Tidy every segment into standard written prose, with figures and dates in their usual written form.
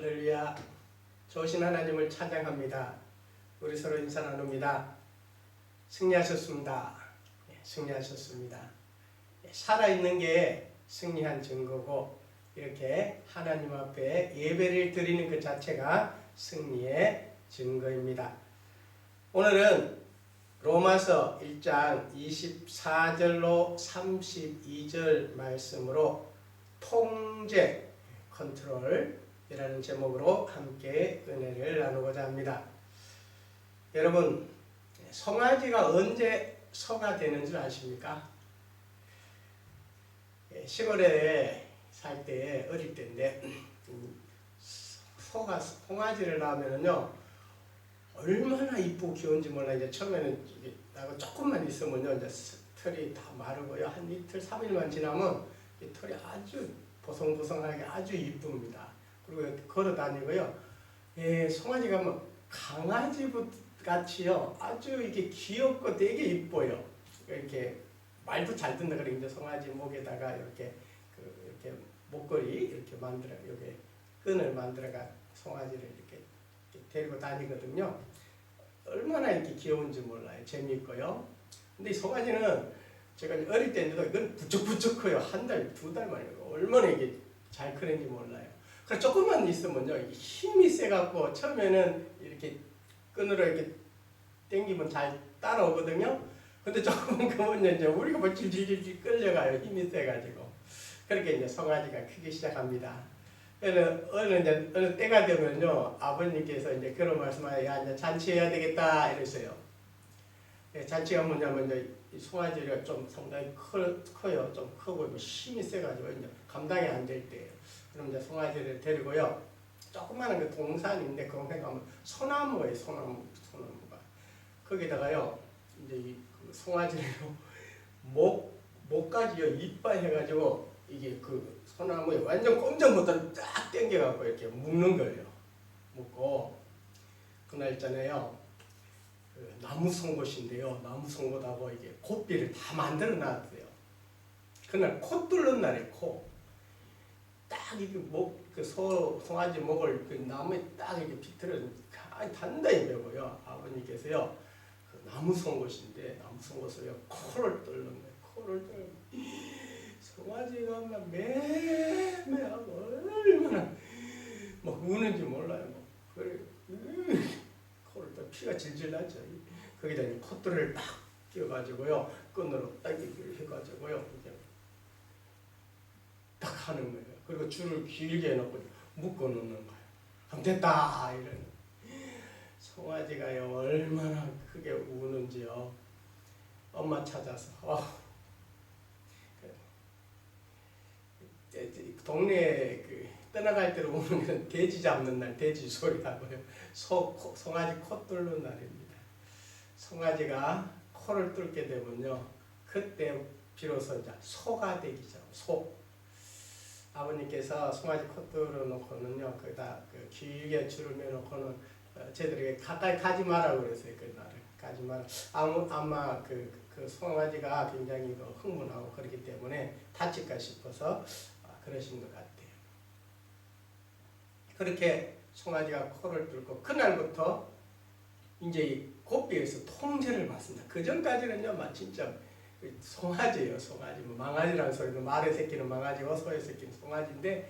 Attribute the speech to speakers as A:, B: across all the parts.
A: 할렐루야. 좋으신 하나님을 찬양합니다. 우리 서로 인사 나눕니다. 승리하셨습니다. 승리하셨습니다. 살아있는 게 승리한 증거고, 이렇게 하나님 앞에 예배를 드리는 그 자체가 승리의 증거입니다. 오늘은 로마서 1장 24절로 32절 말씀으로 통제, 컨트롤이라는 제목으로 함께 은혜를 나누고자 합니다. 여러분, 송아지가 언제 소가 되는 줄 아십니까? 시골에 살 때, 어릴 때인데 송아지를 낳으면요 얼마나 이쁘고 귀여운지 몰라. 이제 처음에는 나고 조금만 있으면요 이제 털이 다 마르고요, 한 이틀 3일만 지나면 이 털이 아주 보송보송하게 아주 이쁩니다. 그리고 걸어 다니고요, 송아지가 뭐 강아지 같이요 아주 이게 귀엽고 되게 이뻐요. 이렇게 말도 잘 듣는다. 그래 이제 송아지 목에다가 이렇게 이렇게 목걸이 이렇게 만들어, 여기 끈을 만들어가 송아지를 이렇게 데리고 다니거든요. 얼마나 이렇게 귀여운지 몰라요. 재미있고요. 근데 이 송아지는 제가 어릴 때인데도 이건 부쩍부쩍 커요. 한 달, 두 달 만에. 얼마나 이게 잘 크는지 몰라요. 그래서 조금만 있으면요, 힘이 세갖고 처음에는 이렇게 끈으로 이렇게 당기면 잘 따라오거든요. 근데 조금 크면요, 이제 우리가 뭐 질질질 끌려가요. 힘이 세가지고. 그렇게 이제 송아지가 크기 시작합니다. 어느 때가 되면요, 아버님께서 이제 그런 말씀하여, 야, 이제 잔치해야 되겠다 이랬어요. 잔치가 뭐냐면 이제 이 송아지가 좀 상당히 커요. 좀 크고 힘이 세가지고 이제 감당이 안 될 때예요. 그럼 이제 송아지를 데리고요, 조그마한 그 동산인데 거기 가면 소나무예요. 소나무가. 거기다가요, 이제 이 송아지를 목까지요 이빨 해가지고 이게 그 소나무에 완전 꼼짝못하고 딱 당겨갖고 이렇게 묶는 거예요. 묶고 그날 있잖아요, 그 나무 송곳인데요, 나무 송곳하고 이게 콧비를 다 만들어 놨어요. 그날 코 뚫는 날에 코 딱 이게 그 송아지 목을 그 나무에 딱 이렇게 비틀어 단단히 매고요, 아버님께서요 그 나무 송곳인데 나무 송곳을요 코를 뚫는 거예요. 코를 뚫는 송아지가 막 매매하고 얼마나 막 우는지 몰라요. 뭐 그래 코를 또 피가 질질 나죠. 거기다 이제 콧대를 딱 끼워가지고요, 끈으로 딱 이렇게 해가지고요 이제 딱 하는 거예요. 그리고 줄을 길게 해놓고 묶어 놓는 거예요. 그럼 됐다 이러는. 송아지가요 얼마나 크게 우는지요. 엄마 찾아서 동네에 그 떠나갈 때로 오는 건 돼지 잡는 날, 돼지 소리라고요. 송아지 코 뚫는 날입니다. 송아지가 코를 뚫게 되면요, 그때 비로소 이제 소가 되기죠. 소. 아버님께서 송아지 코 뚫어 놓고는요, 거기다 그 길게 줄을 매놓고는 쟤들에게 가까이 가지 마라 그랬어요. 그날을 가지 마라. 아마 그 송아지가 굉장히 흥분하고 그렇기 때문에 다칠까 싶어서 그러신 것 같아요. 그렇게 송아지가 코를 뚫고 그날부터 이제 이 곱비에서 통제를 받습니다. 그 전까지는요, 막 진짜 송아지예요. 송아지. 뭐 망아지라는 소리도, 말의 새끼는 망아지고 소의 새끼는 송아지인데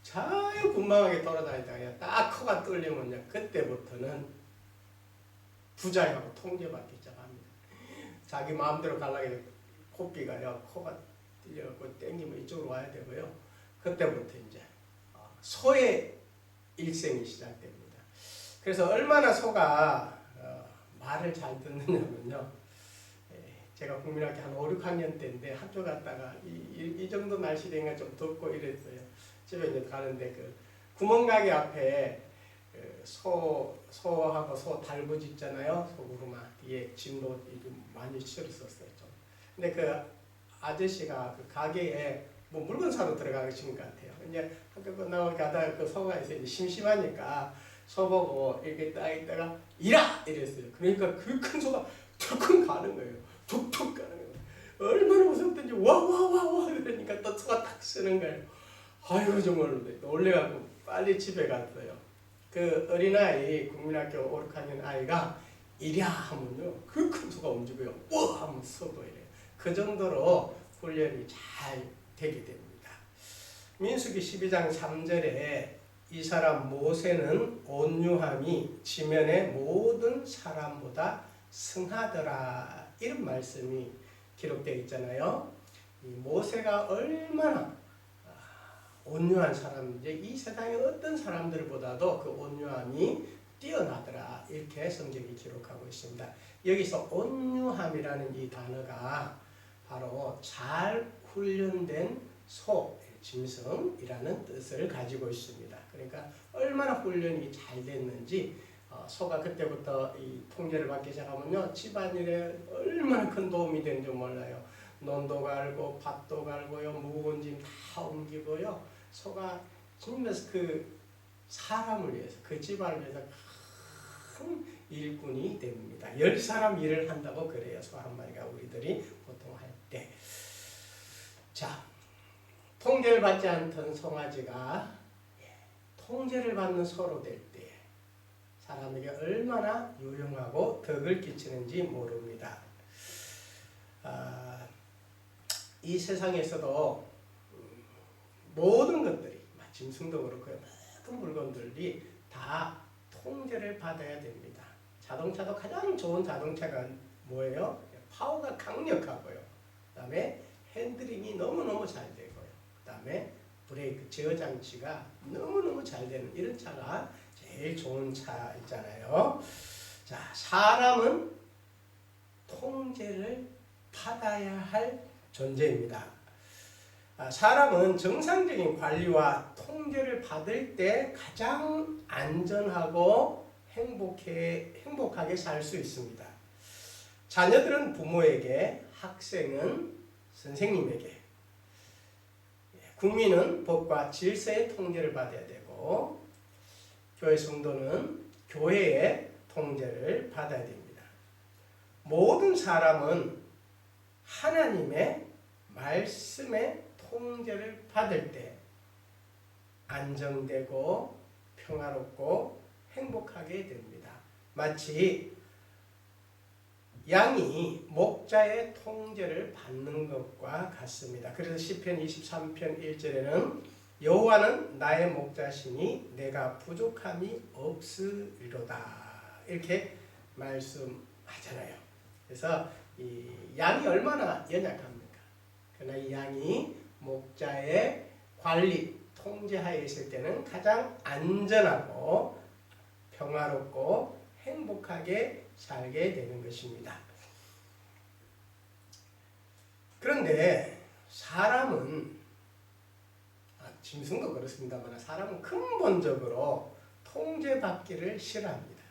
A: 자유분방하게 돌아다니다가 딱 코가 뚫리면요, 그때부터는 부자하고 통제받기 시작합니다. 자기 마음대로 가려고 곱비가요, 코가 뚫려갖고 땡기면 이쪽으로 와야 되고요. 그때부터 이제 소의 일생이 시작됩니다. 그래서 얼마나 소가 말을 잘 듣느냐면요, 제가 국민학교 한 5, 6학년 때인데 학교 갔다가 이 정도 날씨 되니까 좀 덥고 이랬어요. 집에 이제 가는데 그 구멍가게 앞에 소하고 소 달부지 있잖아요. 소구르마 뒤에 진로 많이 실었었어요. 좀. 근데 그 아저씨가 그 가게에 뭐 물건 사러 들어가신 것 같아요. 이제 학교 끝나고 가다가 그 소가 이제 심심하니까 소 보고 이렇게 딱 있다가 이라! 이랬어요. 그러니까 그 큰 소가 툭 가는 거예요. 툭툭 가는 거예요. 얼마나 무섭던지 와와와와 그러니까 또 소가 탁 쓰는 거예요. 아이고 정말로 놀래가지고 빨리 집에 갔어요. 그 어린아이 국민학교 5, 6학년 아이가 이랴 하면요 그 큰 소가 움직여요. 우와 하면 서도 이래요. 그 정도로 훈련이 잘 되게 됩니다. 민수기 12장 3절에 이 사람 모세는 온유함이 지면의 모든 사람보다 승하더라 이런 말씀이 기록되어 있잖아요. 이 모세가 얼마나 온유한 사람인지 이 세상의 어떤 사람들보다도 그 온유함이 뛰어나더라 이렇게 성경이 기록하고 있습니다. 여기서 온유함이라는 이 단어가 바로 잘 훈련된 소, 짐승이라는 뜻을 가지고 있습니다. 그러니까 얼마나 훈련이 잘 됐는지 소가 그때부터 이 통제를 받기 시작하면요 집안일에 얼마나 큰 도움이 되는지 몰라요. 논도 갈고 밭도 갈고요 무거운 짐 다 옮기고요. 소가 정말 그 사람을 위해서 그 집안을 위해서 큰 일꾼이 됩니다. 10사람 일을 한다고 그래요. 소 한 마리가 우리들이 보통 할 때. 자, 통제를 받지 않던 송아지가 통제를 받는 소로 될 때 사람에게 얼마나 유용하고 덕을 끼치는지 모릅니다. 이 세상에서도 모든 것들이 짐승도 그렇고요. 모든 물건들이 다 통제를 받아야 됩니다. 자동차도 가장 좋은 자동차가 뭐예요? 파워가 강력하고요. 그 다음에 핸들링이 너무너무 잘 되고요. 그 다음에 브레이크 제어 장치가 너무너무 잘 되는 이런 차가 제일 좋은 차 있잖아요. 자, 사람은 통제를 받아야 할 존재입니다. 사람은 정상적인 관리와 통제를 받을 때 가장 안전하고 행복하게 살 수 있습니다. 자녀들은 부모에게, 학생은 선생님에게, 국민은 법과 질서의 통제를 받아야 되고, 교회 성도는 교회의 통제를 받아야 됩니다. 모든 사람은 하나님의 말씀에 통제를 받을 때 안정되고 평화롭고 행복하게 됩니다. 마치 양이 목자의 통제를 받는 것과 같습니다. 그래서 시편 23편 1절에는 여호와는 나의 목자시니 내가 부족함이 없으리로다 이렇게 말씀하잖아요. 그래서 이 양이 얼마나 연약합니까? 그러나 이 양이 목자의 관리, 통제하에 있을 때는 가장 안전하고 평화롭고 행복하게 살게 되는 것입니다. 그런데 사람은, 짐승도 그렇습니다만 사람은 근본적으로 통제받기를 싫어합니다.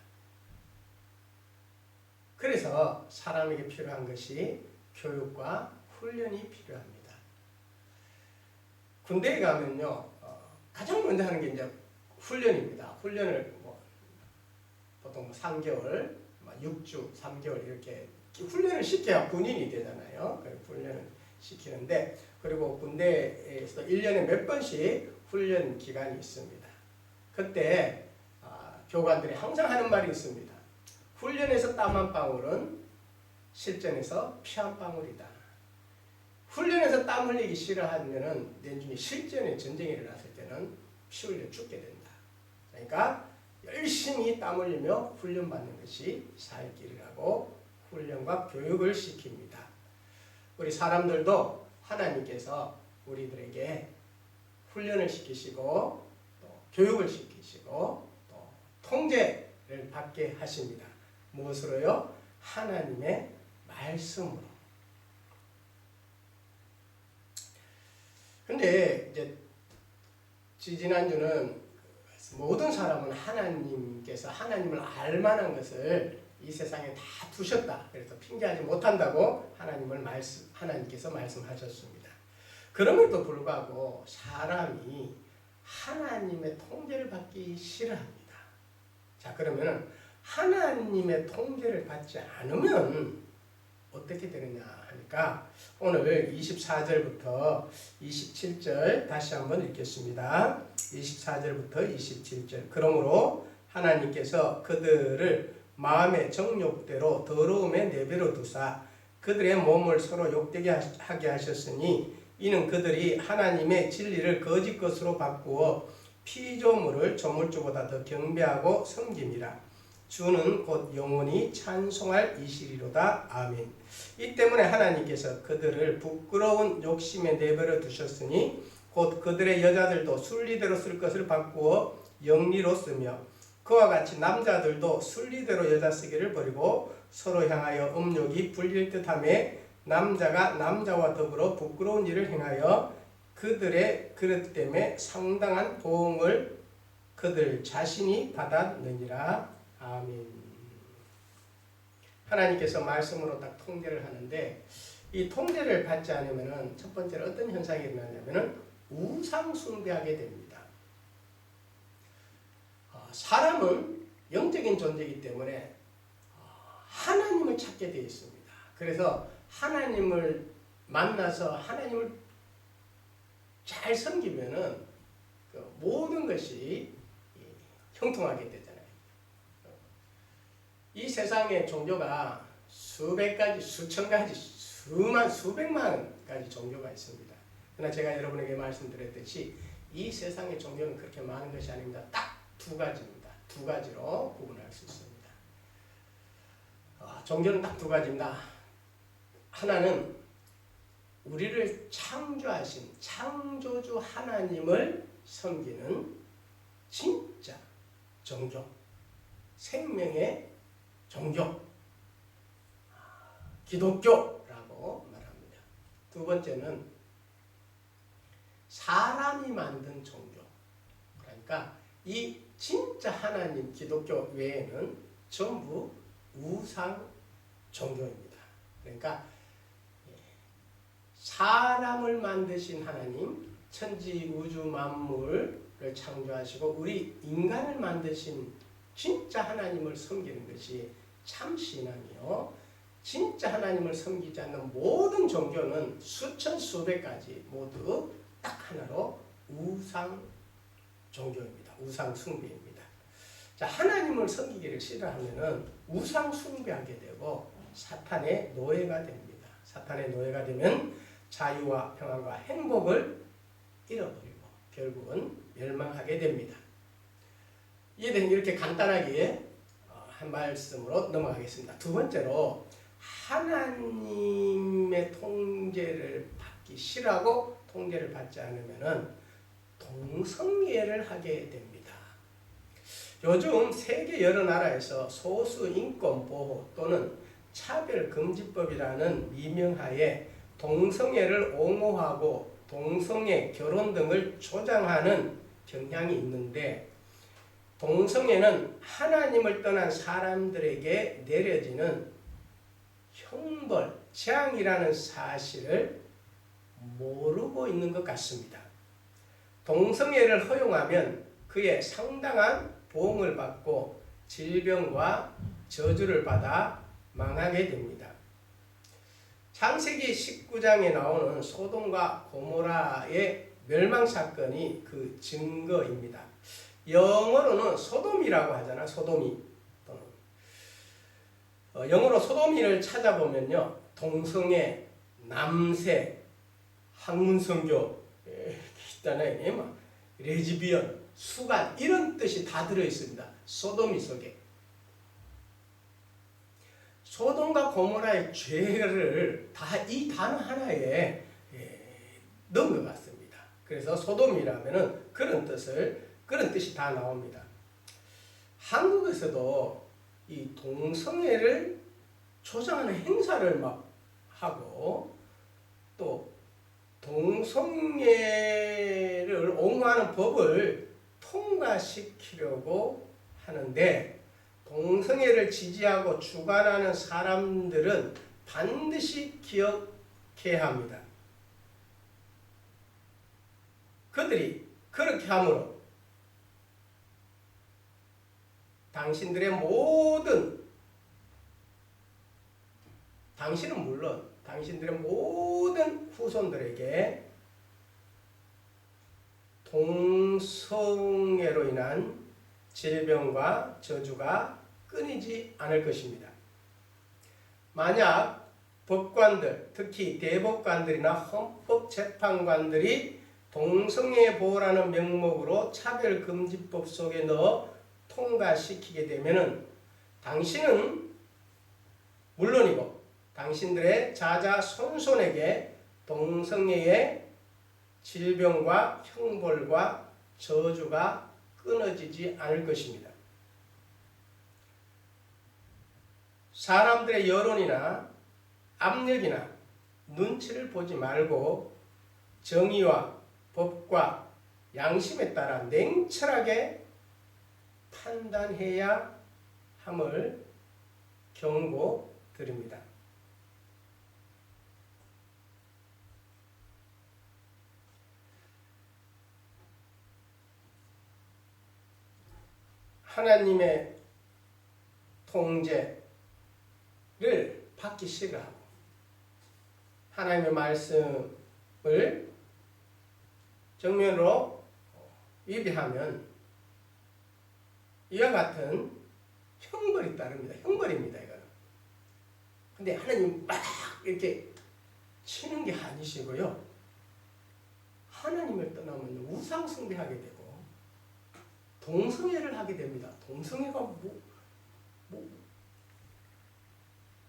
A: 그래서 사람에게 필요한 것이 교육과 훈련이 필요합니다. 군대에 가면요, 가장 먼저 하는 게 이제 훈련입니다. 훈련을 보통 3개월, 6주, 3개월 이렇게 훈련을 시켜야 군인이 되잖아요. 훈련을 시키는데, 그리고 군대에서 1년에 몇 번씩 훈련 기간이 있습니다. 그때 교관들이 항상 하는 말이 있습니다. 훈련에서 땀 한 방울은 실전에서 피 한 방울이다. 훈련에서 땀 흘리기 싫어하면은 나중에 실전에 전쟁이 일어났을 때는 피 흘려 죽게 된다. 그러니까 열심히 땀 흘리며 훈련받는 것이 살길이라고 훈련과 교육을 시킵니다. 우리 사람들도 하나님께서 우리들에게 훈련을 시키시고 또 교육을 시키시고 또 통제를 받게 하십니다. 무엇으로요? 하나님의 말씀으로. 근데 이제 지난주는 모든 사람은 하나님께서 하나님을 알 만한 것을 이 세상에 다 두셨다. 그래서 핑계하지 못한다고 하나님께서 말씀하셨습니다. 그럼에도 불구하고 사람이 하나님의 통제를 받기 싫어합니다. 자, 그러면은 하나님의 통제를 받지 않으면 어떻게 되느냐 하니까 오늘 24절부터 27절 다시 한번 읽겠습니다. 24절부터 27절. 그러므로 하나님께서 그들을 마음의 정욕대로 더러움에 내버려 두사 그들의 몸을 서로 욕되게 하게 하셨으니 이는 그들이 하나님의 진리를 거짓 것으로 바꾸어 피조물을 조물주보다 더 경배하고 섬김이라. 주는 곧 영원히 찬송할 이시리로다. 아멘. 이 때문에 하나님께서 그들을 부끄러운 욕심에 내버려 두셨으니 곧 그들의 여자들도 순리대로 쓸 것을 바꾸어 영리로 쓰며 그와 같이 남자들도 순리대로 여자 쓰기를 버리고 서로 향하여 음욕이 불릴 듯하며 남자가 남자와 더불어 부끄러운 일을 행하여 그들의 그릇 때문에 상당한 보응을 그들 자신이 받았느니라. 아멘. 하나님께서 말씀으로 딱 통제를 하는데 이 통제를 받지 않으면 첫 번째로 어떤 현상이 일어나냐면 우상 숭배하게 됩니다. 사람은 영적인 존재이기 때문에 하나님을 찾게 되어 있습니다. 그래서 하나님을 만나서 하나님을 잘 섬기면은 그 모든 것이 형통하게 되잖아요. 이 세상의 종교가 수백 가지, 수천 가지, 수만, 수백만 가지 종교가 있습니다. 그러나 제가 여러분에게 말씀드렸듯이 이 세상의 종교는 그렇게 많은 것이 아닙니다. 딱 두 가지입니다. 두 가지로 구분할 수 있습니다. 종교는 딱 두 가지입니다. 하나는 우리를 창조하신 창조주 하나님을 섬기는 진짜 종교, 생명의 종교, 기독교라고 말합니다. 두 번째는 사람이 만든 종교. 그러니까 이 진짜 하나님 기독교 외에는 전부 우상 종교입니다. 그러니까 사람을 만드신 하나님, 천지 우주 만물을 창조하시고 우리 인간을 만드신 진짜 하나님을 섬기는 것이 참 신앙이요. 진짜 하나님을 섬기지 않는 모든 종교는 수천 수백 가지 모두 딱 하나로 우상 종교입니다. 우상 숭배입니다. 자, 하나님을 섬기기를 싫어하면은 우상 숭배하게 되고 사탄의 노예가 됩니다. 사탄의 노예가 되면 자유와 평안과 행복을 잃어버리고 결국은 멸망하게 됩니다. 이해되는 이렇게 간단하게 한 말씀으로 넘어가겠습니다. 두 번째로 하나님의 통제를 받기 싫어하고 통제를 받지 않으면은 동성애를 하게 됩니다. 요즘 세계 여러 나라에서 소수 인권 보호 또는 차별 금지법이라는 미명하에 동성애를 옹호하고 동성애 결혼 등을 조장하는 경향이 있는데 동성애는 하나님을 떠난 사람들에게 내려지는 형벌, 재앙이라는 사실을 모르고 있는 것 같습니다. 동성애를 허용하면 그의 상당한 보응을 받고 질병과 저주를 받아 망하게 됩니다. 창세기 19장에 나오는 소돔과 고모라의 멸망사건이 그 증거입니다. 영어로는 소돔이라고 하잖아. 소돔이. 영어로 소돔이를 찾아보면요. 동성애, 남세, 학문성교 있잖아요. 레즈비언, 수간 이런 뜻이 다 들어있습니다. 소돔이 속에. 소돔과 고모라의 죄를 다 이 단어 하나에 넣은 것 같습니다. 그래서 소돔이라면은 그런 뜻이 다 나옵니다. 한국에서도 이 동성애를 조장하는 행사를 막 하고 또 동성애를 옹호하는 법을 통과시키려고 하는데 동성애를 지지하고 주관하는 사람들은 반드시 기억해야 합니다. 그들이 그렇게 함으로 당신은 물론 당신들의 모든 후손들에게 동성애로 인한 질병과 저주가 끊이지 않을 것입니다. 만약 법관들, 특히 대법관들이나 헌법재판관들이 동성애 보호라는 명목으로 차별금지법 속에 넣어 통과시키게 되면 당신은 물론이고 당신들의 자자손손에게 동성애의 질병과 형벌과 저주가 끊어지지 않을 것입니다. 사람들의 여론이나 압력이나 눈치를 보지 말고 정의와 법과 양심에 따라 냉철하게 판단해야 함을 경고드립니다. 하나님의 통제를 받기 싫어하고 하나님의 말씀을 정면으로 위배하면 이와 같은 형벌이 따릅니다. 형벌입니다. 이거는. 근데 하나님 막 이렇게 치는 게 아니시고요. 하나님을 떠나면 우상 숭배하게 되고 동성애를 하게 됩니다. 동성애가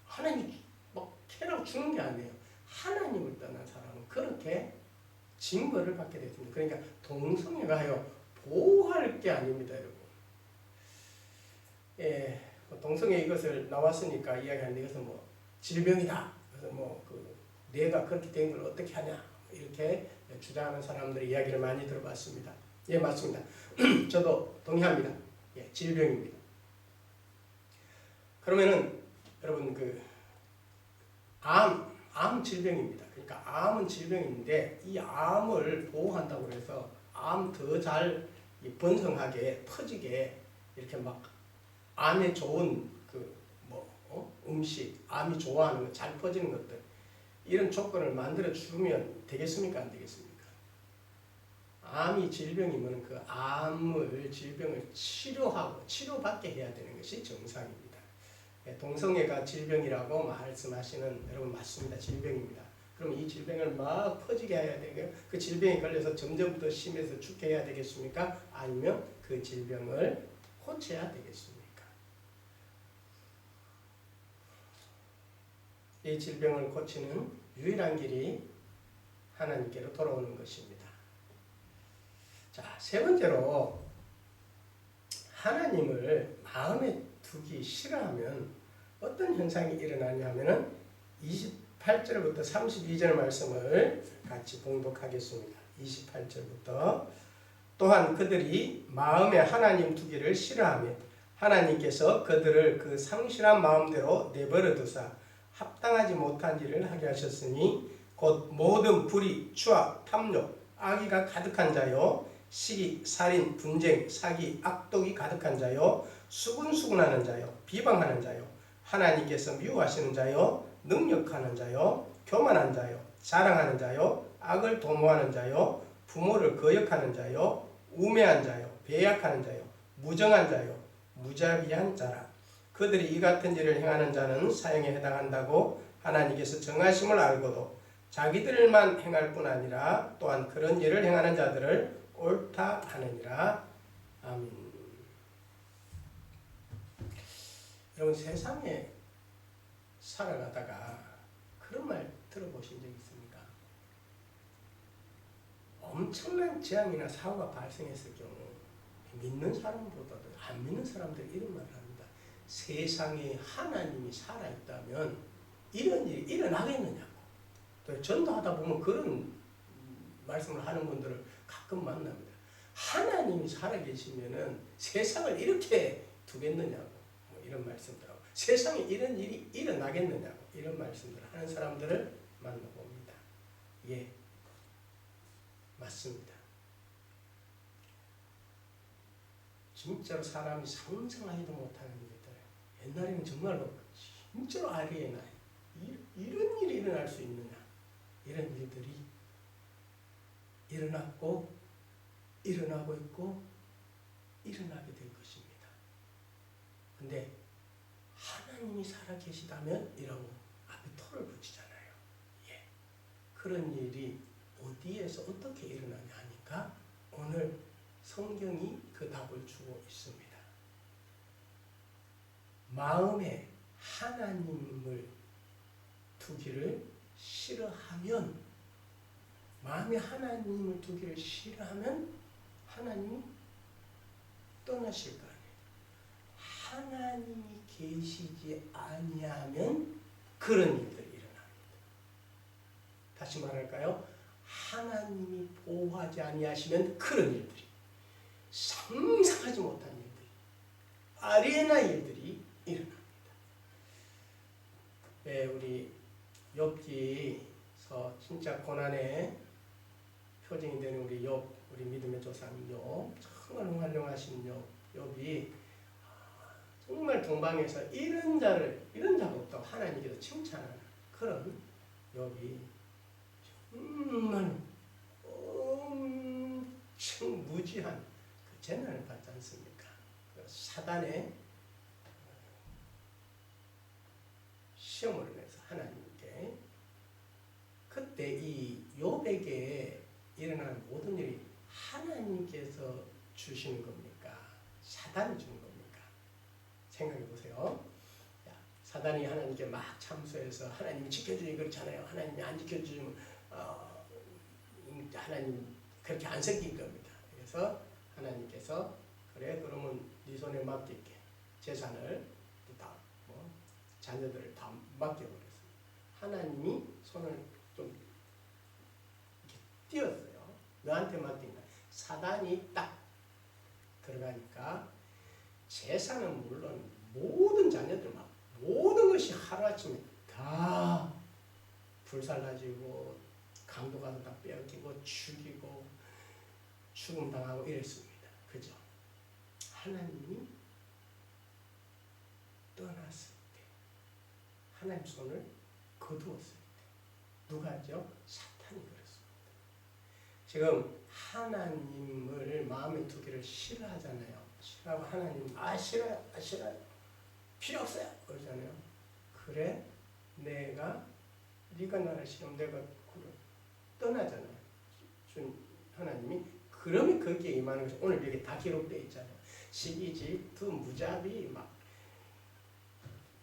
A: 하나님이 막 캐라고 주는 게 아니에요. 하나님을 떠난 사람은 그렇게 징벌을 받게 됐습니다. 그러니까 동성애가요 보호할 게 아닙니다, 여러분. 예, 동성애 이것을 나왔으니까 이야기하는데 이것은 뭐 질병이다. 그래서 뇌가 그렇게 된 걸 어떻게 하냐 이렇게 주장하는 사람들의 이야기를 많이 들어봤습니다. 예, 맞습니다. 저도 동의합니다. 예, 질병입니다. 그러면은 여러분 암 질병입니다. 그러니까 암은 질병인데 이 암을 보호한다고 해서 암 더 잘 번성하게 퍼지게 이렇게 막 암에 좋은 음식, 암이 좋아하는 것, 잘 퍼지는 것들 이런 조건을 만들어 주면 되겠습니까? 안 되겠습니까? 암이 질병이면 그 질병을 치료받게 해야 되는 것이 정상입니다. 동성애가 질병이라고 말씀하시는 여러분 맞습니다. 질병입니다. 그럼 이 질병을 막 퍼지게 해야 되고요. 그 질병에 걸려서 점점 더 심해서 죽게 해야 되겠습니까? 아니면 그 질병을 고쳐야 되겠습니까? 이 질병을 고치는 유일한 길이 하나님께로 돌아오는 것입니다. 자, 세 번째로 하나님을 마음에 두기 싫어하면 어떤 현상이 일어나냐면은 28절부터 32절 말씀을 같이 봉독하겠습니다. 28절부터 또한 그들이 마음에 하나님 두기를 싫어하며 하나님께서 그들을 그 상실한 마음대로 내버려 두사 합당하지 못한 일을 하게 하셨으니 곧 모든 불의, 추악, 탐욕, 악의가 가득한 자요 시기, 살인, 분쟁, 사기, 악독이 가득한 자요 수군수군하는 자요 비방하는 자요 하나님께서 미워하시는 자요 능력하는 자요 교만한 자요 자랑하는 자요 악을 도모하는 자요 부모를 거역하는 자요 우매한 자요 배약하는 자요 무정한 자요 무자비한 자라. 그들이 이 같은 일을 행하는 자는 사형에 해당한다고 하나님께서 정하심을 알고도 자기들만 행할 뿐 아니라 또한 그런 일을 행하는 자들을 옳다 하느니라. 아멘. 여러분 세상에 살아가다가 그런 말 들어보신 적 있습니까? 엄청난 재앙이나 사고가 발생했을 경우 믿는 사람보다도 안 믿는 사람들이 이런 말을 합니다. 세상에 하나님이 살아있다면 이런 일이 일어나겠느냐고. 또 전도하다 보면 그런 말씀을 하는 분들을 가끔 만납니다. 하나님이 살아계시면은 세상을 이렇게 두겠느냐고 이런 말씀들하고 세상에 이런 일이 일어나겠느냐고 이런 말씀들을 하는 사람들을 만나봅니다. 예, 맞습니다. 진짜로 사람이 상상하지도 못하는 일들. 옛날에는 정말로 진짜로 아리에나이 이런 일이 일어날 수 있느냐? 이런 일들이 일어났고 일어나고 있고 일어나게 될 것입니다. 근데 하나님이 살아계시다면 이라고 앞에 토를 붙이잖아요. 예. 그런 일이 어디에서 어떻게 일어나냐 하니까 오늘 성경이 그 답을 주고 있습니다. 마음에 하나님을 두기를 싫어하면, 마음에 하나님을 두기를 싫어하면 하나님이 떠나실 거 아니에요. 하나님이 계시지 아니하면 그런 일들이 일어납니다. 다시 말할까요? 하나님이 보호하지 아니하시면 그런 일들이, 상상하지 못한 일들이, 아리에나 일들이 일어납니다. 네, 우리 욥기서 진짜 고난의 표징이 되는 우리 욥, 우리 믿음의 조상 욥, 정말 훌륭하신 욥이 정말 동방에서 이런 자가 없다고 하나님께서 칭찬하는 그런 욥이 정말 엄청 무지한 그 재난을 받지 않습니까? 그 사단의 시험을 내서 하나님께, 그때 이 욥에게 일어나는 모든 일이 하나님께서 주시는 겁니까? 사단이 주는 겁니까? 생각해 보세요. 사단이 하나님께 막 참소해서 하나님이 지켜주니 그렇잖아요. 하나님이 안 지켜주면 하나님 그렇게 안 생긴 겁니다. 그래서 하나님께서 그래 그러면 네 손에 맡길게. 재산을 다 자녀들을 다 맡겨버렸어요. 하나님이 손을 좀 이렇게 띄었어요. 너한테 맡긴다. 사단이 딱 들어가니까 재산은 물론 모든 자녀들 막 모든 것이 하루아침에 다 불살라지고 강도 가서 다 빼앗기고 죽이고 죽음당하고 이랬습니다. 그죠? 하나님이 떠났을 때, 하나님 손을 거두었을 때 누가 하죠? 사탄이 그랬습니다. 지금 하나님을 마음에 두기를 싫어하잖아요. 싫어하고 하나님 싫어요, 싫어요, 필요 없어요 그러잖아요. 그래 네가 네가 나를 싫으면 내가 떠나잖아요. 하나님이 그러면 거기에 임하는 것이 오늘 여기 다 기록되어 있잖아요. 시기질투, 무자비 막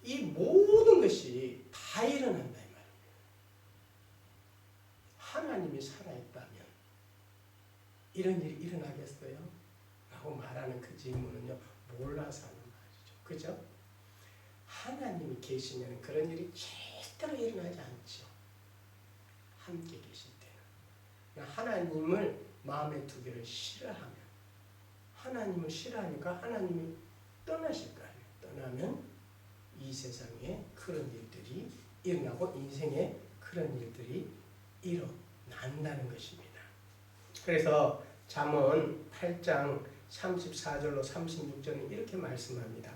A: 이 모든 것이 다 일어난다 이 말입니다. 하나님이 살아있다면 이런 일이 일어나겠어요? 라고 말하는 그 질문은요, 몰라서 하는 말이죠. 그죠? 하나님이 계시면 그런 일이 절대로 일어나지 않죠. 함께 계실 때는. 하나님을 마음에 두기를 싫어하면, 하나님을 싫어하니까 하나님이 떠나실 거 아니에요. 떠나면 이 세상에 그런 일들이 일어나고 인생에 그런 일들이 일어난다는 것입니다. 그래서 잠언 8장 34절로 36절은 이렇게 말씀합니다.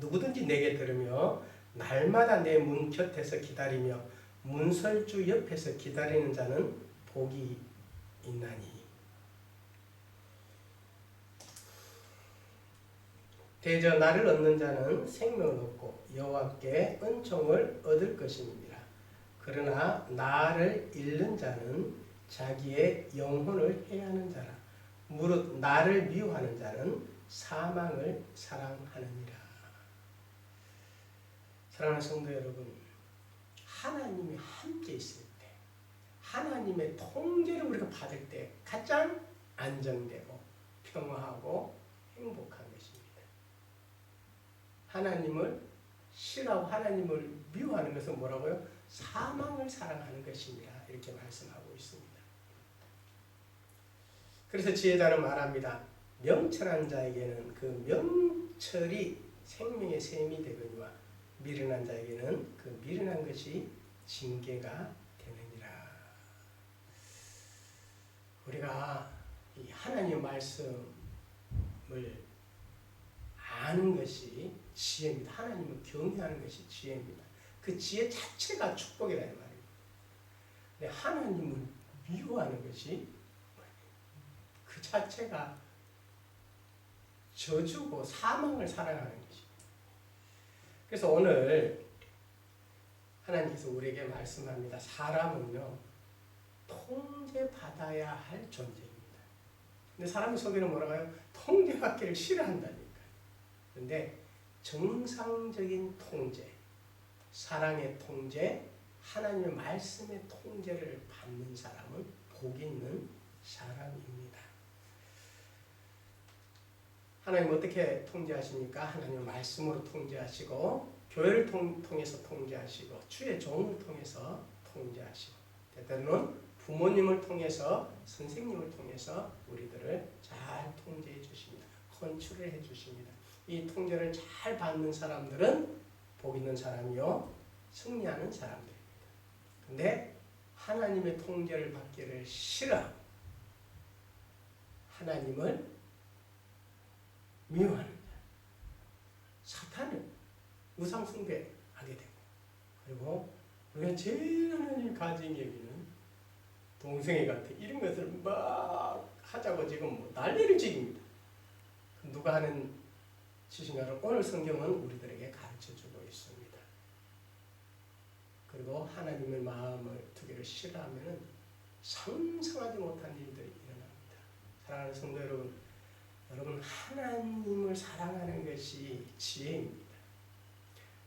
A: 누구든지 내게 들으며 날마다 내 문 곁에서 기다리며 문설주 옆에서 기다리는 자는 복이 있나니. 대저 나를 얻는 자는 생명을 얻고 여호와께 은총을 얻을 것입니다. 그러나 나를 잃는 자는 자기의 영혼을 해하는 자라. 무릇 나를 미워하는 자는 사망을 사랑하느니라. 사랑하는 성도 여러분, 하나님이 함께 있을 때, 하나님의 통제를 우리가 받을 때 가장 안정되고 평화하고 행복한 것입니다. 하나님을 싫어하고 하나님을 미워하는 것은 뭐라고요? 사망을 사랑하는 것입니다. 이렇게 말씀하고 있습니다. 그래서 지혜자는 말합니다. 명철한 자에게는 그 명철이 생명의 샘이 되거니와 미련한 자에게는 그 미련한 것이 징계가 되느니라. 우리가 이 하나님의 말씀을 아는 것이 지혜입니다. 하나님을 경외하는 것이 지혜입니다. 그 지혜 자체가 축복이라는 말이에요. 근데 하나님을 미워하는 것이 그 자체가 저주고 사망을 사랑하는 것입니다. 그래서 오늘 하나님께서 우리에게 말씀합니다. 사람은요, 통제받아야 할 존재입니다. 근데 사람의 속에는 뭐라고 해요? 통제받기를 싫어한다니까요. 그런데 정상적인 통제, 사랑의 통제, 하나님의 말씀의 통제를 받는 사람은 복 있는 사람입니다. 하나님 어떻게 통제하십니까? 하나님의 말씀으로 통제하시고 교회를 통해서 통제하시고 주의 종을 통해서 통제하시고 때때로는 부모님을 통해서 선생님을 통해서 우리들을 잘 통제해 주십니다. 컨트롤 해 주십니다. 이 통제를 잘 받는 사람들은 복 있는 사람이요 승리하는 사람들입니다. 근데 하나님의 통제를 받기를 싫어 하나님을 미워하는 자, 사탄은 우상 숭배하게 되고, 그리고 우리가 제일 하나님 가진 여기는 동생애 같은 이런 것을 막 하자고 지금 뭐 난리를 지깁니다. 누가 하는 짓인가를 오늘 성경은 우리들에게 가르쳐주고 있습니다. 그리고 하나님의 마음을 두기를 싫어하면 상상하지 못한 일들이 일어납니다. 사랑하는 성도 여러분, 여러분 하나님을 사랑하는 것이 지혜입니다.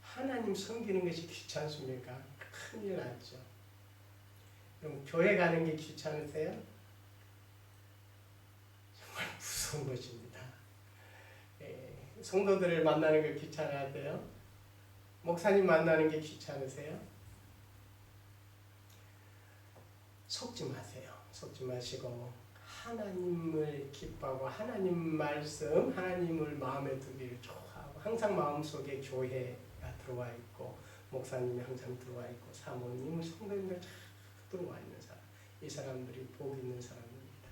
A: 하나님 섬기는 것이 귀찮습니까? 큰일 났죠. 그럼 교회 가는 게 귀찮으세요? 정말 무서운 것입니다. 성도들을 만나는 게 귀찮으세요? 목사님 만나는 게 귀찮으세요? 속지 마세요. 속지 마시고 하나님을 기뻐하고 하나님 말씀, 하나님을 마음에 두기를 좋아하고 항상 마음속에 교회가 들어와 있고 목사님이 항상 들어와 있고 사모님, 성도님들 쫙 들어와 있는 사람, 이 사람들이 복 있는 사람입니다.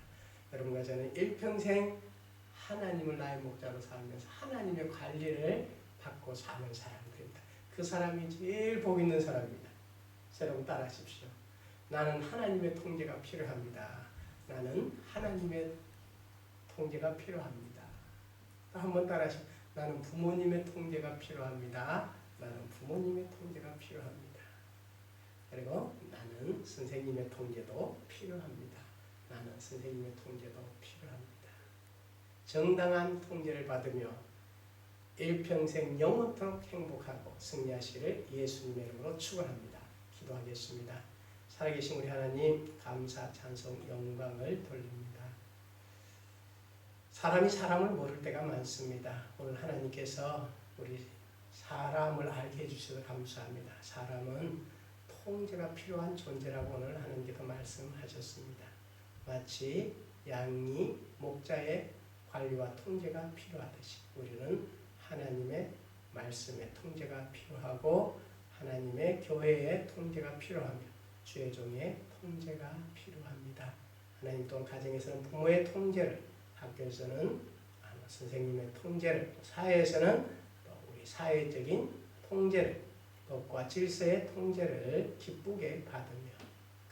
A: 여러분과 저는 일평생 하나님을 나의 목자로 살면서 하나님의 관리를 받고 사는 사람들입니다. 그 사람이 제일 복 있는 사람입니다. 여러분 따라하십시오. 나는 하나님의 통제가 필요합니다. 나는 하나님의 통제가 필요합니다. 한번 따라하시죠. 나는 부모님의 통제가 필요합니다. 나는 부모님의 통제가 필요합니다. 그리고 나는 선생님의 통제도 필요합니다. 나는 선생님의 통제도 필요합니다. 정당한 통제를 받으며 일평생 영원토록 행복하고 승리하시기를 예수님의 이름으로 축원합니다. 기도하겠습니다. 살아계신 우리 하나님 감사, 찬송, 영광을 돌립니다. 사람이 사람을 모를 때가 많습니다. 오늘 하나님께서 우리 사람을 알게 해주셔서 감사합니다. 사람은 통제가 필요한 존재라고 오늘 하나님께서 말씀하셨습니다. 마치 양이 목자의 관리와 통제가 필요하듯이 우리는 하나님의 말씀의 통제가 필요하고 하나님의 교회의 통제가 필요하며 주의 종의 통제가 필요합니다. 하나님 또한 가정에서는 부모의 통제를, 학교에서는 선생님의 통제를, 사회에서는 또 우리 사회적인 통제를, 법과 질서의 통제를 기쁘게 받으며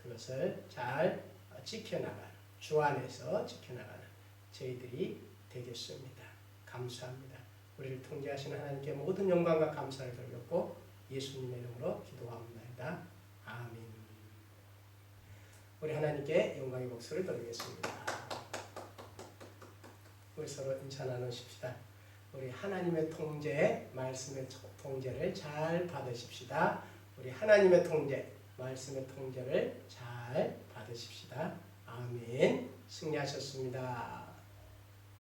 A: 그것을 잘 지켜나가는, 주 안에서 지켜나가는 저희들이 되겠습니다. 감사합니다. 우리를 통제하시는 하나님께 모든 영광과 감사를 돌렸고 예수님의 이름으로 기도합니다. 아멘. 우리 하나님께 영광의 목소리를 돌리겠습니다. 우리 서로 인사 나누십시다. 우리 하나님의 통제, 말씀의 통제를 잘 받으십시다. 우리 하나님의 통제, 말씀의 통제를 잘 받으십시다. 아멘. 승리하셨습니다.